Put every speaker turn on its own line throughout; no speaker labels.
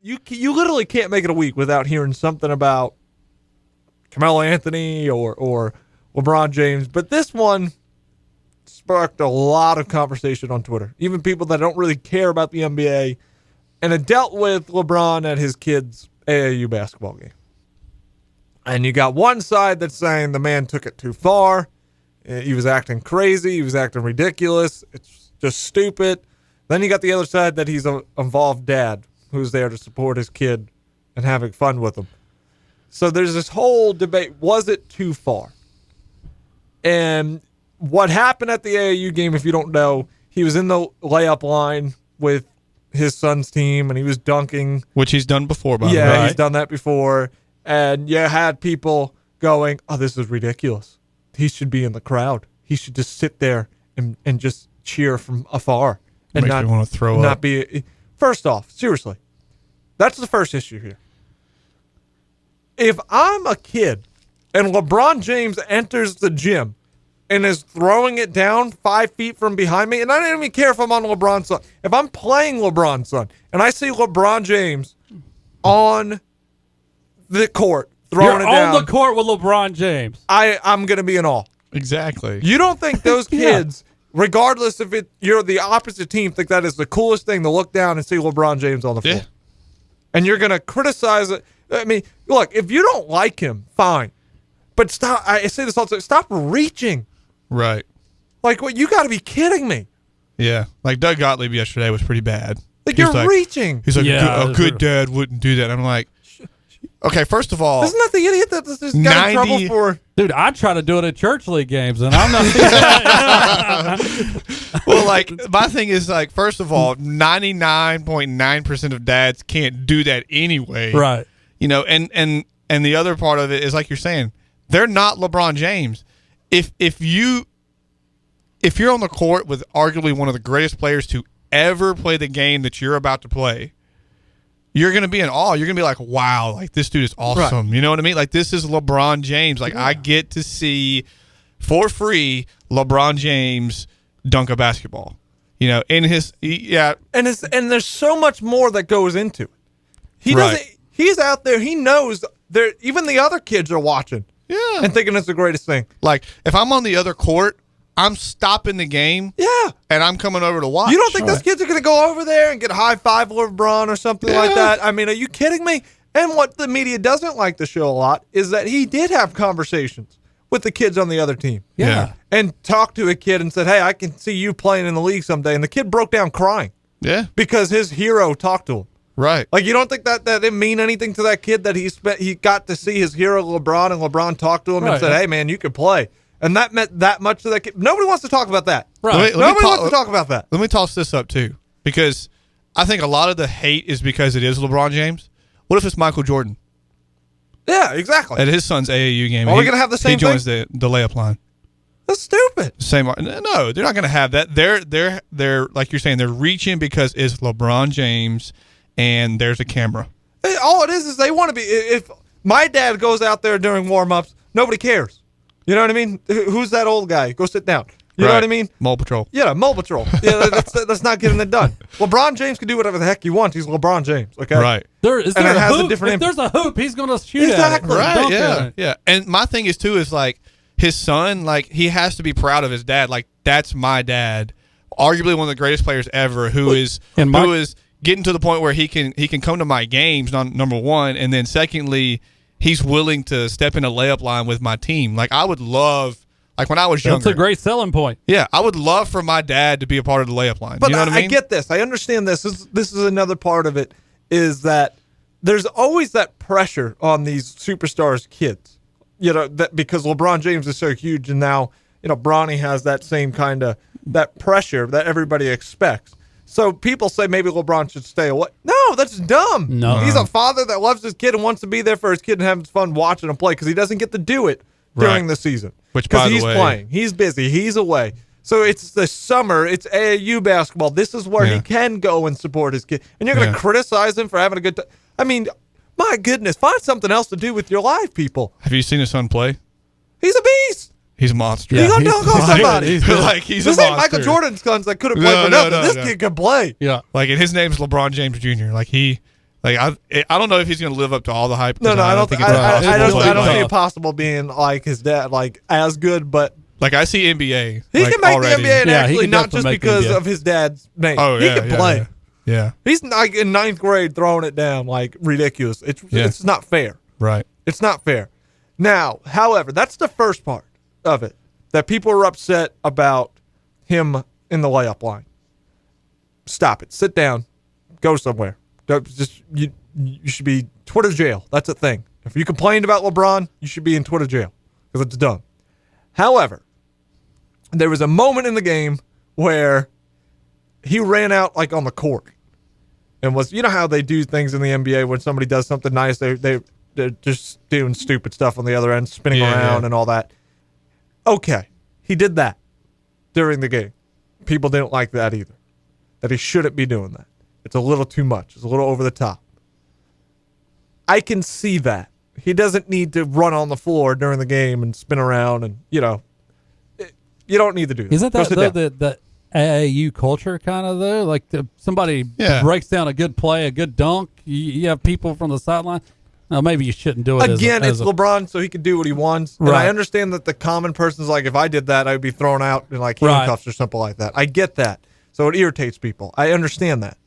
you literally can't make it a week without hearing something about Carmelo Anthony or LeBron James. But this one sparked a lot of conversation on Twitter, even people that don't really care about the NBA, and it dealt with LeBron at his kid's AAU basketball game. And you got one side that's saying the man took it too far. He was acting crazy. He was acting ridiculous. It's just stupid. Then you got the other side that he's an involved dad who's there to support his kid and having fun with him. So there's this whole debate. Was it too far? And what happened at the AAU game, if you don't know, he was in the layup line with his son's team, and he was dunking.
Which he's done before, by the way.
Yeah, he's done that before. And you had people going, oh, this is ridiculous. He should be in the crowd. He should just sit there and just cheer from afar. And
Makes me want to throw up.
First off, seriously, that's the first issue here. If I'm a kid and LeBron James enters the gym and is throwing it down 5 feet from behind me, and I don't even care if I'm on LeBron's son. If I'm playing LeBron's son and I see LeBron James on the court throwing it down.
You're on the court with LeBron James.
I'm going to be in awe.
Exactly.
You don't think those kids, regardless if you're the opposite team, think that is the coolest thing to look down and see LeBron James on the floor?
Yeah.
And you're going to criticize it. I mean, look, if you don't like him, fine. But stop. I say this all the time. Stop reaching.
Right.
Like, what? You got to be kidding me.
Yeah. Like Doug Gottlieb yesterday was pretty bad.
Like, you're reaching.
He's like, a good dad wouldn't do that. I'm like, okay, first of all.
Isn't that the idiot that just got in trouble for?
Dude, I try to do it at church league games, and I'm not.
Well, like, my thing is, like, first of all, 99.9% of dads can't do that anyway.
Right.
You know, and the other part of it is, like you're saying, they're not LeBron James. If you're on the court with arguably one of the greatest players to ever play the game that you're about to play, you're going to be in awe. You're going to be like, wow, like, this dude is awesome. Right. You know what I mean? Like, this is LeBron James. Like, I get to see, for free, LeBron James dunk a basketball. You know, in his
And there's so much more that goes into it. He doesn't. He's out there. He knows there. Even the other kids are watching.
Yeah.
And thinking it's the greatest thing.
Like, if I'm on the other court, I'm stopping the game.
Yeah.
And I'm coming over to watch.
You don't think those kids are going to go over there and get a high five with LeBron or something like that? I mean, are you kidding me? And what the media doesn't like to show a lot is that he did have conversations with the kids on the other team.
Yeah.
And talked to a kid and said, hey, I can see you playing in the league someday. And the kid broke down crying.
Yeah.
Because his hero talked to him.
Right.
Like, you don't think that didn't mean anything to that kid that he got to see his hero LeBron, and LeBron talked to him and said, hey, man, you can play. And that meant that much to that kid. Nobody wants to talk about that.
Right.
Nobody wants to talk about that.
Let me toss this up, too, because I think a lot of the hate is because it is LeBron James. What if it's Michael Jordan?
Yeah, exactly.
At his son's AAU game.
Are we going to have the same
thing? He joins
thing?
the layup line.
That's stupid.
No, they're not going to have that. They're like you're saying, they're reaching because it's LeBron James and there's a camera.
All it is they want to be. If my dad goes out there during warm-ups, nobody cares. You know what I mean? Who's that old guy? Go sit down. You know what I mean?
Mole Patrol.
Yeah, Mole Patrol. Yeah, that's not getting it done. LeBron James can do whatever the heck he wants. He's LeBron James. Okay.
Right.
If there's a hoop, he's going to shoot at it.
Right. Yeah. And my thing is too is like his son. Like he has to be proud of his dad. Like that's my dad. Arguably one of the greatest players ever. Who is getting to the point where he can come to my games. Number one, and then secondly, he's willing to step in a layup line with my team. Like I would love. Like when I was younger.
That's a great selling point.
Yeah, I would love for my dad to be a part of the layup line.
But
you know what I mean?
I get this. I understand this. This is another part of it is that there's always that pressure on these superstars' kids. You know, that because LeBron James is so huge and now, you know, Bronny has that same kind of that pressure that everybody expects. So people say maybe LeBron should stay away. No, that's dumb.
No.
He's a father that loves his kid and wants to be there for his kid and having fun watching him play because he doesn't get to do it during the season.
Which, by the way,
he's playing. He's busy. He's away. So it's the summer. It's AAU basketball. This is where he can go and support his kid. And you're going to criticize him for having a good time. I mean, my goodness, find something else to do with your life, people.
Have you seen his son play?
He's a beast.
He's a monster.
He's going to dunk on somebody.
He's a
this
monster.
ain't Michael Jordan's sons that couldn't play for nothing. This kid can play.
Yeah. Like, and his name's LeBron James Jr. Like, he Like I don't know if he's going to live up to all the hype.
No, I don't think it's possible. I don't think it's
tough.
possible being like his dad, like as good, but
like I see NBA.
he
like,
can make
already.
the NBA, and
Yeah, he
actually
can
not
definitely
just
make the
because
NBA.
of his dad's name.
Oh
he
yeah,
can play.
Yeah.
He's like in ninth grade throwing it down like ridiculous. It's not fair.
Right.
It's not fair. Now, however, that's the first part of it, that people are upset about him in the layup line. Stop it. Sit down. Go somewhere. You should be Twitter jail. That's a thing. If you complained about LeBron, you should be in Twitter jail because it's dumb. However, there was a moment in the game where he ran out like on the court and was, you know how they do things in the NBA when somebody does something nice, they're just doing stupid stuff on the other end, spinning around and all that. Okay, he did that during the game. People didn't like that either, that he shouldn't be doing that. It's a little too much. It's a little over the top. I can see that. He doesn't need to run on the floor during the game and spin around and, you don't need to do that.
Isn't that the AAU culture kind of though? Like somebody breaks down a good play, a good dunk, you have people from the sideline. Now, maybe you shouldn't do it.
Again, it's LeBron, so he can do what he wants. Right. And I understand that the common person's like, if I did that, I would be thrown out in like handcuffs or something like that. I get that. So it irritates people. I understand that.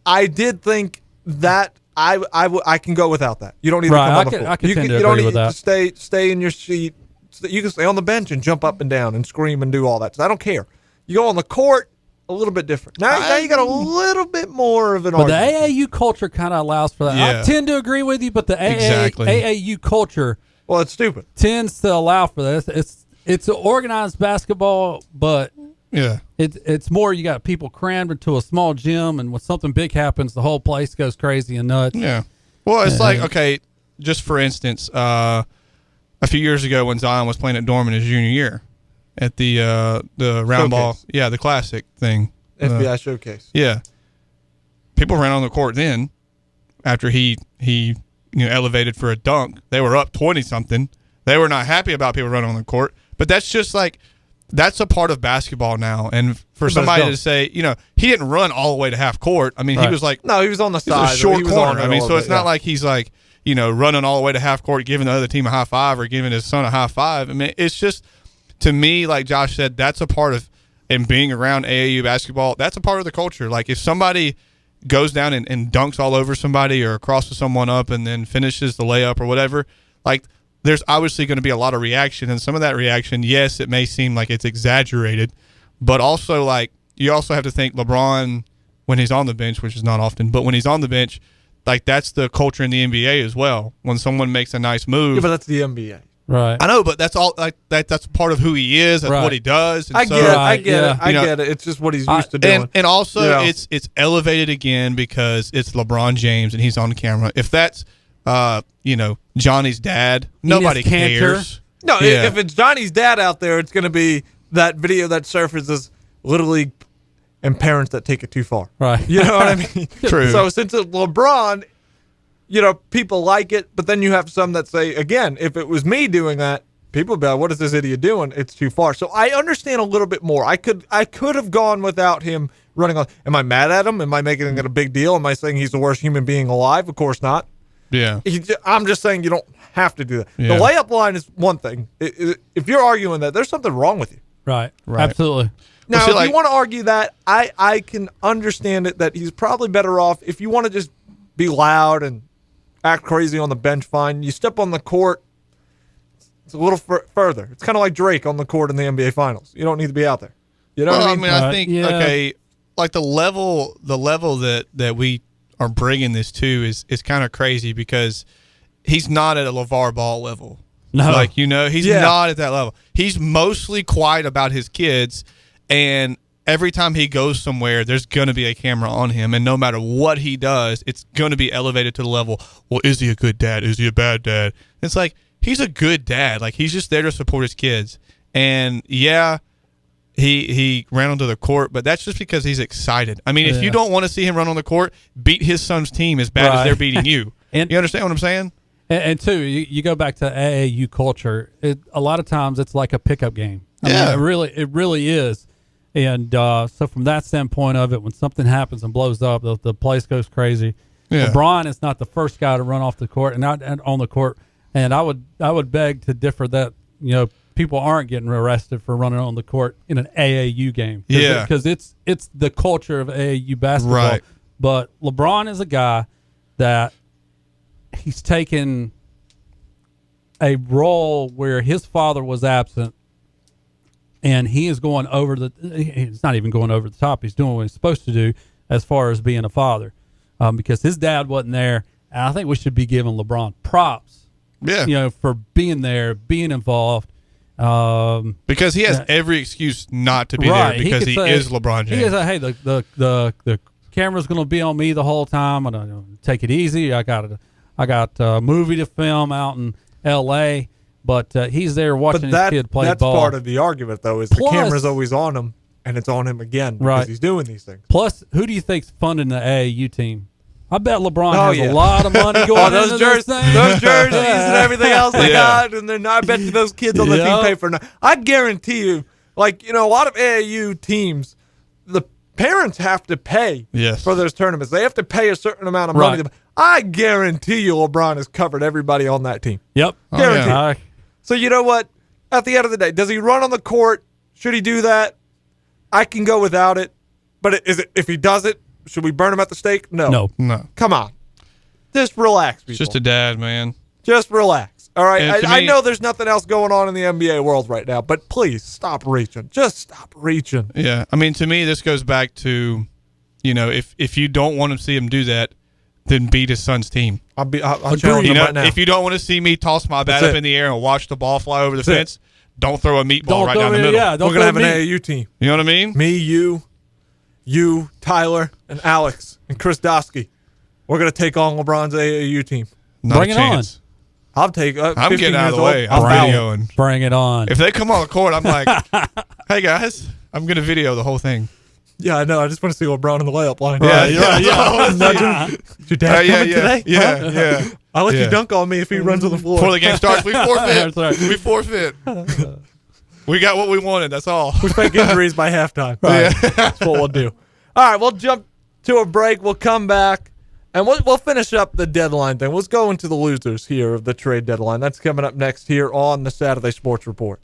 I did think that I can go without that. You don't need to come on the floor.
I can tend to
you don't
agree
need
with that.
to stay in your seat. You can stay on the bench and jump up and down and scream and do all that. So I don't care. You go on the court, a little bit different. Now you got a little bit more of an argument.
But the AAU culture kind of allows for that.
Yeah.
I tend to agree with you, but the AAU culture,
well, it's stupid.
Tends to allow for this. It's organized basketball, but it's more you got people crammed into a small gym, and when something big happens, the whole place goes crazy and nuts.
Yeah. Well, it's like, okay, just for instance, a few years ago when Zion was playing at Dorman his junior year at the round ball, the classic thing,
FBI showcase.
Yeah, people ran on the court then after he elevated for a dunk. They were up 20 something. They were not happy about people running on the court, but that's just like that's a part of basketball now. And for somebody to say, he didn't run all the way to half court. I mean, he was like,
no, he was on the side,
a short corner. I mean, so it's not like he's like, running all the way to half court, giving the other team a high five or giving his son a high five. I mean, it's just, to me, like Josh said, that's a part of, and being around AAU basketball, that's a part of the culture. Like if somebody goes down and dunks all over somebody or crosses someone up and then finishes the layup or whatever, like there's obviously going to be a lot of reaction. And some of that reaction, yes, it may seem like it's exaggerated, but also like you also have to think LeBron, when he's on the bench, which is not often, but when he's on the bench, like that's the culture in the NBA as well. When someone makes a nice move,
yeah, but that's the NBA,
right?
I know, but that's all. Like that's part of who he is. That's what he does. And
I get it. It's just what he's used to doing.
And also, it's elevated again because it's LeBron James and he's on camera. If that's Johnny's dad, nobody cares.
No, if it's Johnny's dad out there, it's going to be that video that surfaces Little League and parents that take it too far.
Right.
You know what I mean?
True.
So since it's LeBron, people like it, but then you have some that say, again, if it was me doing that, people would be like, what is this idiot doing? It's too far. So I understand a little bit more. I could have gone without him running on. Am I mad at him? Am I making it a big deal? Am I saying he's the worst human being alive? Of course not.
Yeah.
I'm just saying you don't have to do that.
Yeah.
The layup line is one thing. If you're arguing that, there's something wrong with you.
Right. Absolutely.
Now, if you want to argue that, I can understand it that he's probably better off if you want to just be loud and act crazy on the bench, fine. You step on the court, it's a little further. It's kind of like Drake on the court in the NBA Finals. You don't need to be out there. You know what I mean?
I think, okay, like the level that we are bringing this to is kind of crazy because he's not at a LeVar Ball level.
No.
Like, he's not at that level. He's mostly quiet about his kids, and every time he goes somewhere, there's going to be a camera on him, and no matter what he does, it's going to be elevated to the level, well, is he a good dad? Is he a bad dad? It's like, he's a good dad. Like, he's just there to support his kids. And, he ran onto the court, but that's just because he's excited. I mean, if you don't want to see him run on the court, beat his son's team as bad as they're beating you.
And,
you understand what I'm saying?
And two, you go back to AAU culture. A lot of times it's like a pickup game. I mean, it really is. And so from that standpoint of it, when something happens and blows up, the place goes crazy.
Yeah.
LeBron is not the first guy to run off the court and not on the court. And I would beg to differ that people aren't getting arrested for running on the court in an AAU game. Because it's the culture of AAU basketball.
Right.
But LeBron is a guy that he's taken a role where his father was absent, and he is going over he's not even going over the top. He's doing what he's supposed to do as far as being a father, because his dad wasn't there. And I think we should be giving LeBron props, for being there, being involved.
Because he has every excuse not to be there because he is LeBron James.
He can say, hey, the camera's going to be on me the whole time. I'm going to take it easy. I got a movie to film out in L.A., but he's there watching his kid play
that's
ball.
That's part of the argument, though, is the camera's always on him, and it's on him again because he's doing these things.
Plus, who do you think's funding the AAU team? I bet LeBron has a lot of money going into
those jerseys and everything else they got, and then I bet you those kids on the team pay for it. I guarantee you, a lot of AAU teams, the parents have to pay for those tournaments. They have to pay a certain amount of money. I guarantee you LeBron has covered everybody on that team.
Yep.
Guaranteed. So you know what? At the end of the day, does he run on the court? Should he do that? I can go without it. But if he does it, should we burn him at the stake? No. Come on. Just relax, people.
It's just a dad, man.
Just relax. All right? I
me,
know there's nothing else going on in the NBA world right now, but please stop reaching. Just stop reaching.
Yeah. I mean, to me, this goes back to, if you don't want to see him do that, then beat his son's team.
I'll challenge him right now.
If you don't want to see me toss my bat up in the air and watch the ball fly over the fence, don't throw a meatball right down the middle.
We're going to have an AAU team.
You know what I mean?
Me, you, Tyler, and Alex, and Chris Dosky. We're going to take on LeBron's AAU team.
Bring it on.
I'll take
I'm getting out of the way.
I'm videoing. Bring it on.
If they come on the court, I'm like, hey, guys, I'm going to video the whole thing.
Yeah, I know. I just want to see LeBron in the layup line.
Yeah.
Your dad coming today?
Yeah.
I'll let you dunk on me if he runs on the floor.
Before the game starts, we forfeit.
That's right.
We forfeit. We got what we wanted. That's all.
We fake injuries by halftime. That's what we'll do. All right, we'll jump to a break. We'll come back, and we'll finish up the deadline thing. Let's go into the losers here of the trade deadline. That's coming up next here on the Saturday Sports Report.